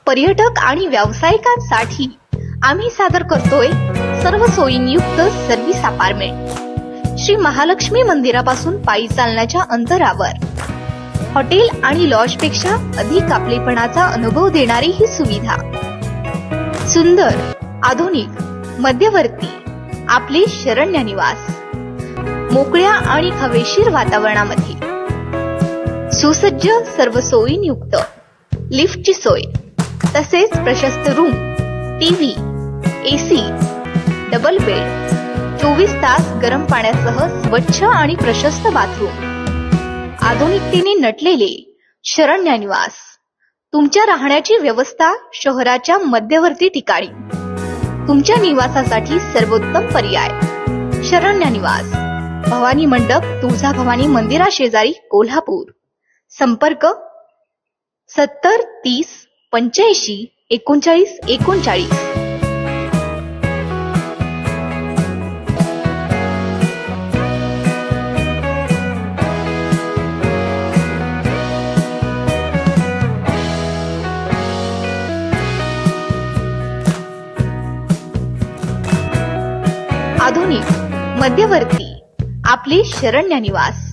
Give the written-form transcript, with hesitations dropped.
पर्यटक आणि व्यावसायिकांसाठी आम्ही सादर करतोय सर्व सोयींयुक्त सर्व्हिस अपार्टमेंट. श्री महालक्ष्मी मंदिरापासून पायी चालण्याच्या अंतरावर हॉटेल आणि लॉज पेक्षा अधिक आपलेपणाचा अनुभव देणारी ही सुविधा. सुंदर, आधुनिक, मध्यवर्ती आपले शरण्य निवास. मोकळ्या आणि हवेशीर वातावरणामध्ये सुसज्ज सर्व सोयींयुक्त लिफ्टची सोय, तसेच प्रशस्त room, TV, AC, double bed, 24 तास गरम पाण्यासह स्वच्छ आणि प्रशस्त बाथरूम. आधुनिकतेने नटलेले शरण्य निवास. तुमच्या राहण्याची व्यवस्था शहराच्या मध्यवर्ती ठिकाणी. तुमच्या निवासासाठी सर्वोत्तम पर्याय शरण्य निवास, भवानी मंडप, तुळजा भवानी मंदिरा शेजारी, कोल्हापूर. संपर्क 70 30 85 39 39. आधुनिक, मध्यवर्ती आपले शरण्य निवास.